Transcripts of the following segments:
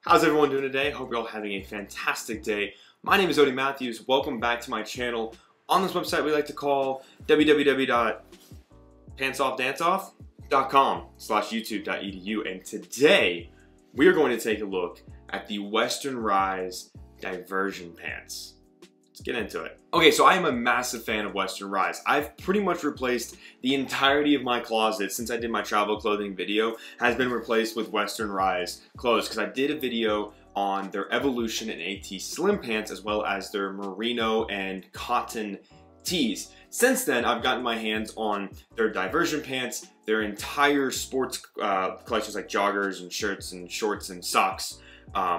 How's everyone doing today? Hope you're all having a fantastic day. My name is Odie Matthews. Welcome back to my channel. On this website we like to call www.pantsoffdanceoff.com/youtube.edu, and today we are going to take a look at the Western Rise Diversion Pants. Let's get into it. Okay, so I am a massive fan of Western Rise. I've pretty much replaced the entirety of my closet since I did my travel clothing video has been replaced with Western Rise clothes, because I did a video on their Evolution and AT Slim pants as well as their merino and cotton tees. Since then, I've gotten my hands on their Diversion Pants, their entire sports collections like joggers and shirts and shorts and socks,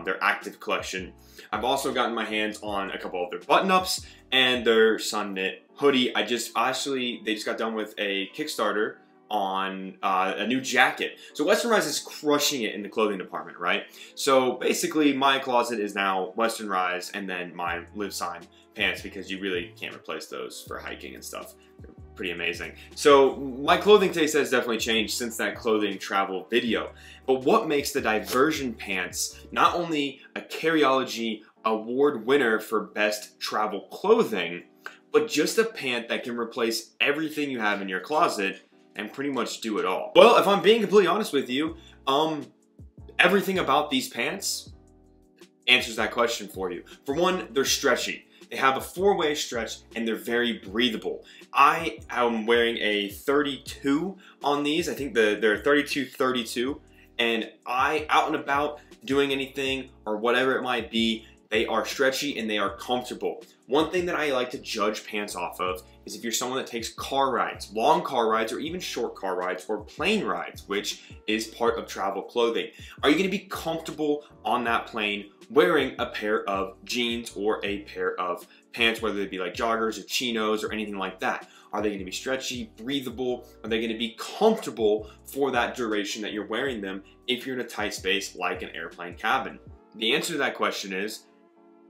their active collection. I've also gotten my hands on a couple of their button-ups and their sun knit hoodie. They just got done with a Kickstarter on a new jacket. So Western Rise is crushing it in the clothing department, right? So basically my closet is now Western Rise and then my Live Sign pants, because you really can't replace those for hiking and stuff. They're pretty amazing. So my clothing taste has definitely changed since that clothing travel video. But what makes the Diversion Pants not only a Carryology award winner for best travel clothing, but just a pant that can replace everything you have in your closet and pretty much do it all? Well, if I'm being completely honest with you, everything about these pants answers that question for you. For one, they're stretchy. They have a four-way stretch and they're very breathable. I am wearing a 32 on these. I think they're 32-32, and out and about doing anything or whatever it might be, they are stretchy and they are comfortable. One thing that I like to judge pants off of is if you're someone that takes car rides, long car rides, or even short car rides, or plane rides, which is part of travel clothing. Are you gonna be comfortable on that plane wearing a pair of jeans or a pair of pants, whether they be like joggers or chinos or anything like that? Are they gonna be stretchy, breathable? Are they gonna be comfortable for that duration that you're wearing them if you're in a tight space like an airplane cabin? The answer to that question is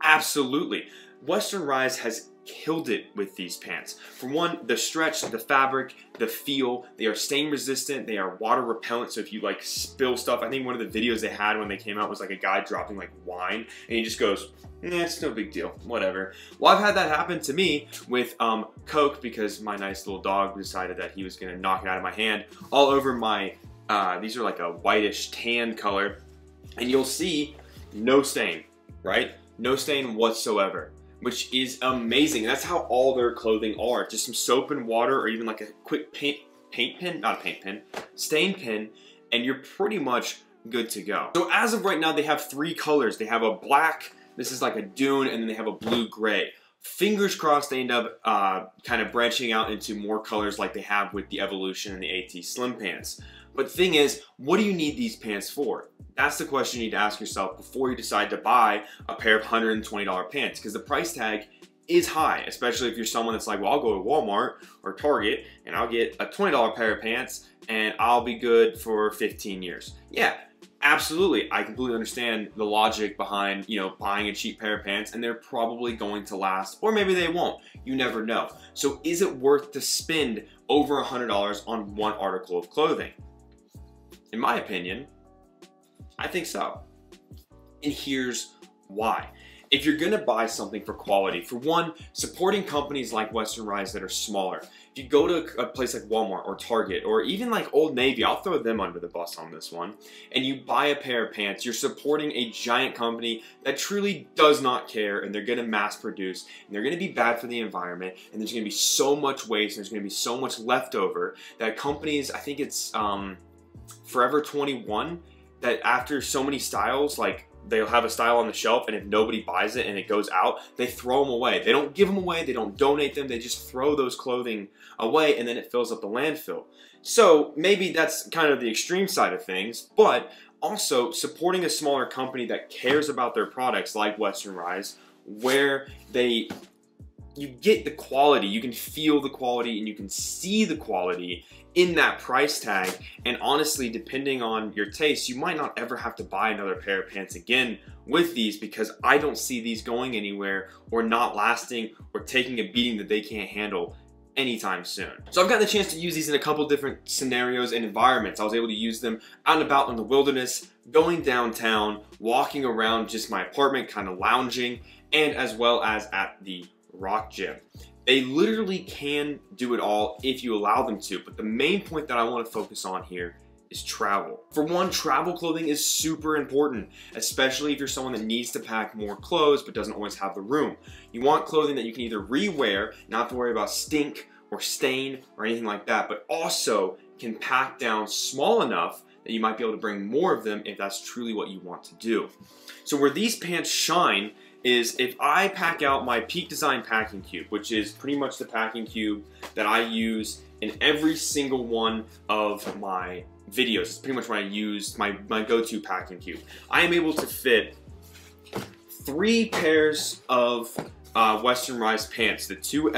absolutely. Western Rise has killed it with these pants. For one, the stretch, the fabric, the feel, they are stain resistant, they are water repellent, so if you like spill stuff, I think one of the videos they had when they came out was like a guy dropping like wine, and he just goes, nah, it's no big deal, whatever. Well, I've had that happen to me with Coke, because my nice little dog decided that he was gonna knock it out of my hand all over my, these are like a whitish tan color, and you'll see no stain, right? No stain whatsoever, which is amazing. That's how all their clothing are. Just some soap and water, or even like a quick paint pen, not a paint pen, stain pen, and you're pretty much good to go. So as of right now, they have three colors. They have a black, this is like a dune, and then they have a blue-gray. Fingers crossed they end up kind of branching out into more colors like they have with the Evolution and the AT Slim pants. But the thing is, what do you need these pants for? That's the question you need to ask yourself before you decide to buy a pair of $120 pants, because the price tag is high, especially if you're someone that's like, well, I'll go to Walmart or Target and I'll get a $20 pair of pants and I'll be good for 15 years. Yeah, absolutely. I completely understand the logic behind, you know, buying a cheap pair of pants, and they're probably going to last, or maybe they won't. You never know. So is it worth to spend over $100 on one article of clothing? In my opinion, I think so. And here's why. If you're gonna buy something for quality, for one, supporting companies like Western Rise that are smaller. If you go to a place like Walmart or Target or even like Old Navy, I'll throw them under the bus on this one, and you buy a pair of pants, you're supporting a giant company that truly does not care, and they're gonna mass produce, and they're gonna be bad for the environment, and there's gonna be so much waste, and there's gonna be so much leftover that companies, I think it's Forever 21, that after so many styles, like they'll have a style on the shelf, and if nobody buys it and it goes out, they throw them away. They don't give them away, they don't donate them, they just throw those clothing away, and then it fills up the landfill. So maybe that's kind of the extreme side of things, but also supporting a smaller company that cares about their products like Western Rise, where you get the quality, you can feel the quality, and you can see the quality in that price tag. And honestly, depending on your taste, you might not ever have to buy another pair of pants again with these, because I don't see these going anywhere or not lasting or taking a beating that they can't handle anytime soon. So I've gotten the chance to use these in a couple different scenarios and environments. I was able to use them out and about in the wilderness, going downtown, walking around just my apartment, kind of lounging, and as well as at the rock gym. They literally can do it all if you allow them to, but the main point that I want to focus on here is travel. For one, travel clothing is super important, especially if you're someone that needs to pack more clothes but doesn't always have the room. You want clothing that you can either re-wear, not have to worry about stink or stain or anything like that, but also can pack down small enough that you might be able to bring more of them if that's truly what you want to do. So where these pants shine is if I pack out my Peak Design packing cube, which is pretty much the packing cube that I use in every single one of my videos. It's pretty much what I use, my go-to packing cube. I am able to fit 3 pairs of Western Rise pants, the two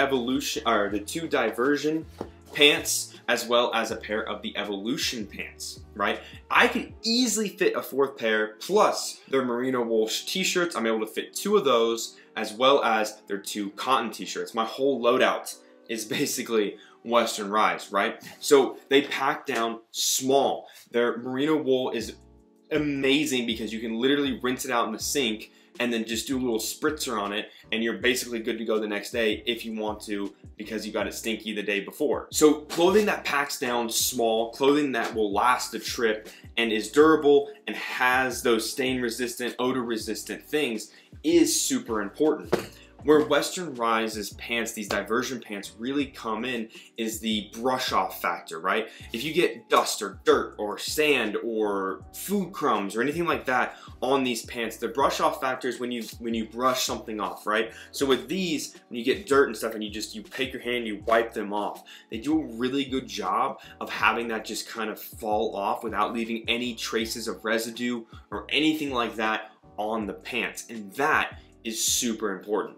Diversion Pants, as well as a pair of the Evolution Pants, right? I could easily fit a 4th pair, plus their merino wool t-shirts. I'm able to fit 2 of those, as well as their 2 cotton t-shirts. My whole loadout is basically Western Rise, right? So they pack down small. Their merino wool is amazing because you can literally rinse it out in the sink and then just do a little spritzer on it, and you're basically good to go the next day if you want to, because you got it stinky the day before. So clothing that packs down small, clothing that will last the trip and is durable and has those stain resistant, odor resistant things is super important. Where Western Rise's pants, these Diversion Pants, really come in is the brush off factor, right? If you get dust or dirt or sand or food crumbs or anything like that on these pants, the brush off factor is when you brush something off, right? So with these, when you get dirt and stuff and you take your hand, you wipe them off, they do a really good job of having that just kind of fall off without leaving any traces of residue or anything like that on the pants. And that is super important.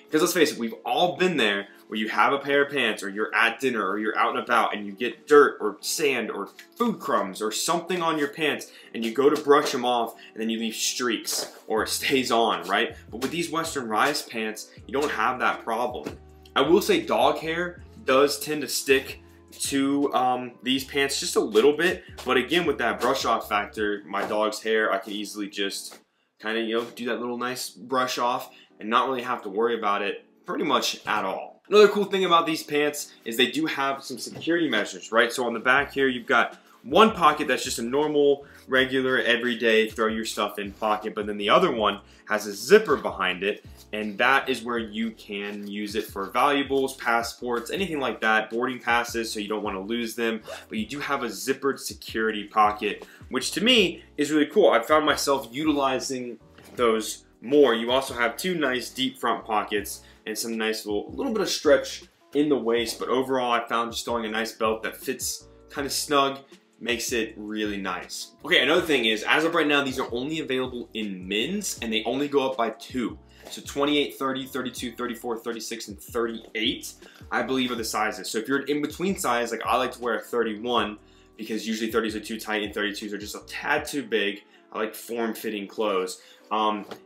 Because let's face it, we've all been there where you have a pair of pants or you're at dinner or you're out and about and you get dirt or sand or food crumbs or something on your pants and you go to brush them off and then you leave streaks or it stays on, right? But with these Western Rise pants, you don't have that problem. I will say dog hair does tend to stick to these pants just a little bit, but again, with that brush off factor, my dog's hair, I can easily just kind of, do that little nice brush off and not really have to worry about it pretty much at all. Another cool thing about these pants is they do have some security measures, right? So on the back here, you've got one pocket that's just a normal, regular, everyday, throw your stuff in pocket, but then the other one has a zipper behind it, and that is where you can use it for valuables, passports, anything like that, boarding passes, so you don't want to lose them, but you do have a zippered security pocket, which to me is really cool. I found myself utilizing those more. You also have 2 nice deep front pockets and some nice little bit of stretch in the waist, but overall I found just throwing a nice belt that fits kind of snug makes it really nice. Okay, another thing is, as of right now, these are only available in men's and they only go up by 2. So 28, 30, 32, 34, 36, and 38, I believe, are the sizes. So if you're an in-between size, like I like to wear a 31 because usually 30s are too tight and 32s are just a tad too big. I like form-fitting clothes.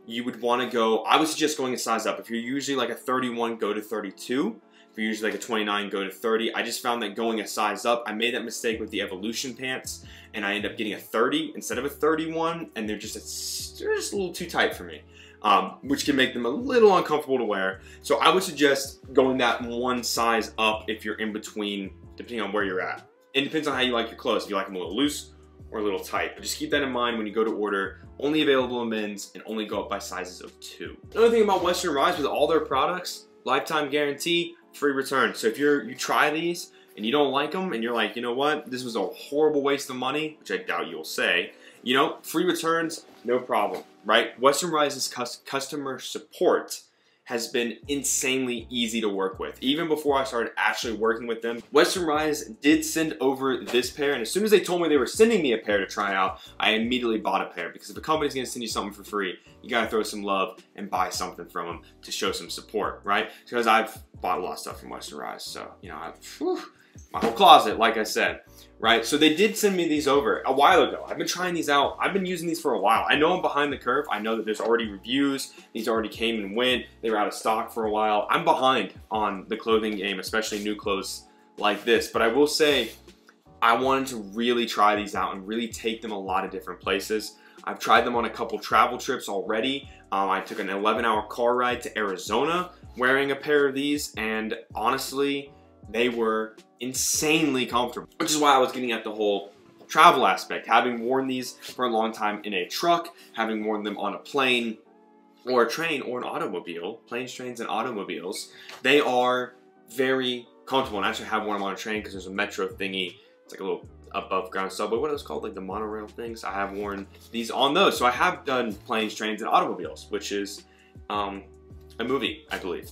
You would want to go, I would suggest going a size up. If you're usually like a 31, go to 32. If you're usually like a 29, go to 30. I just found that going a size up, I made that mistake with the Evolution Pants, and I ended up getting a 30 instead of a 31, and they're just a little too tight for me, which can make them a little uncomfortable to wear. So I would suggest going that one size up if you're in between, depending on where you're at. It depends on how you like your clothes, if you like them a little loose or a little tight. But just keep that in mind when you go to order. Only available in men's and only go up by sizes of 2. Another thing about Western Rise, with all their products, lifetime guarantee, free return. So if you try these and you don't like them and you're like, you know what, this was a horrible waste of money, which I doubt you'll say, free returns, no problem, right? Western Rise's customer support has been insanely easy to work with. Even before I started actually working with them, Western Rise did send over this pair, and as soon as they told me they were sending me a pair to try out, I immediately bought a pair, because if a company's gonna send you something for free, you gotta throw some love and buy something from them to show some support, right? Because I've bought a lot of stuff from Western Rise, so, my whole closet, like I said, right? So they did send me these over a while ago. I've been trying these out. I've been using these for a while. I know I'm behind the curve. I know that there's already reviews. These already came and went. They were out of stock for a while. I'm behind on the clothing game, especially new clothes like this. But I will say, I wanted to really try these out and really take them a lot of different places. I've tried them on a couple travel trips already. I took an 11-hour car ride to Arizona wearing a pair of these, and honestly, they were insanely comfortable, which is why I was getting at the whole travel aspect. Having worn these for a long time in a truck, having worn them on a plane or a train or an automobile, planes, trains, and automobiles, they are very comfortable. And I actually have worn them on a train because there's a metro thingy. It's like a little above ground subway. What are those called? Like the monorail things? I have worn these on those. So I have done planes, trains, and automobiles, which is a movie, I believe.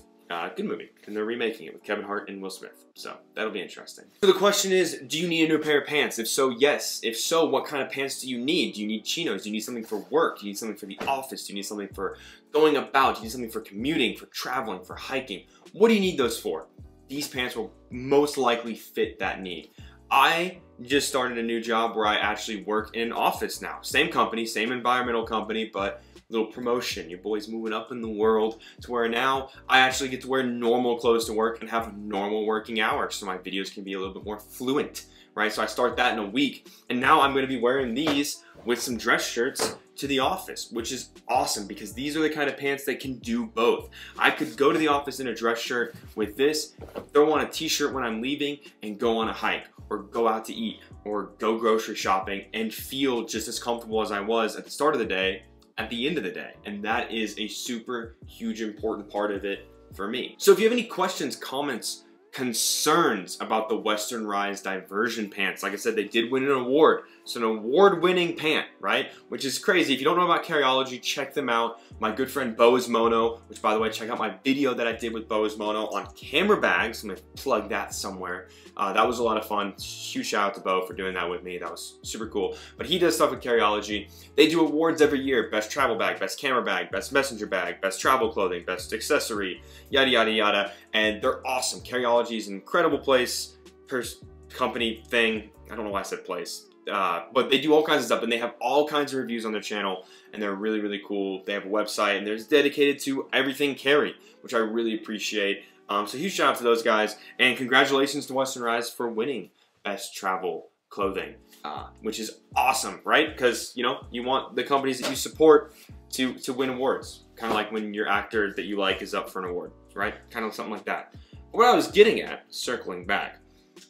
Good movie, and they're remaking it with Kevin Hart and Will Smith, so that'll be interesting. So the question is, do you need a new pair of pants? If so, yes. If so, what kind of pants do you need? Do you need chinos? Do you need something for work? Do you need something for the office? Do you need something for going about? Do you need something for commuting, for traveling, for hiking? What do you need those for? These pants will most likely fit that need. I just started a new job where I actually work in an office now. Same company, same environmental company, but little promotion. Your boy's moving up in the world to where now I actually get to wear normal clothes to work and have normal working hours, so my videos can be a little bit more fluent, right? So I start that in a week, and now I'm going to be wearing these with some dress shirts to the office, which is awesome because these are the kind of pants that can do both. I could go to the office in a dress shirt with this, throw on a t-shirt when I'm leaving, and go on a hike, or go out to eat, or go grocery shopping, and feel just as comfortable as I was at the start of the day at the end of the day. And that is a super huge important part of it for me. So if you have any questions, comments, concerns about the Western Rise Diversion Pants, like I said, they did win an award. So an award-winning pant, right? Which is crazy. If you don't know about Carryology, check them out. My good friend Bo Mono, which by the way, check out my video that I did with Bo Mono on camera bags. I'm gonna plug that somewhere. That was a lot of fun. Huge shout out to Bo for doing that with me. That was super cool. But he does stuff with Carryology. They do awards every year. Best travel bag, best camera bag, best messenger bag, best travel clothing, best accessory, yada, yada, yada. And they're awesome. Carryology is an incredible place, company thing. I don't know why I said place. But they do all kinds of stuff, and they have all kinds of reviews on their channel, and they're really, really cool. They have a website, and they're dedicated to everything carry, which I really appreciate. So huge shout out to those guys, and congratulations to Western Rise for winning Best Travel Clothing, which is awesome, right? Because, you know, you want the companies that you support to win awards. Kind of like when your actor that you like is up for an award, right? Kind of something like that. What I was getting at, circling back,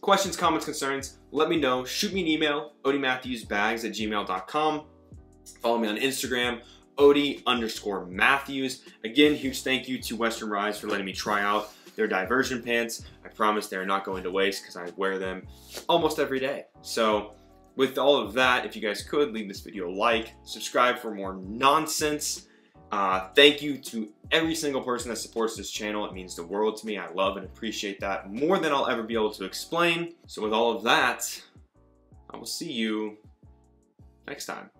questions, comments, concerns, let me know. Shoot me an email, odiematthewsbags@gmail.com. Follow me on Instagram, odie_matthews. Again, huge thank you to Western Rise for letting me try out their diversion pants. I promise they're not going to waste because I wear them almost every day. So with all of that, if you guys could, leave this video a like, subscribe for more nonsense. Thank you to every single person that supports this channel. It means the world to me. I love and appreciate that more than I'll ever be able to explain. So with all of that, I will see you next time.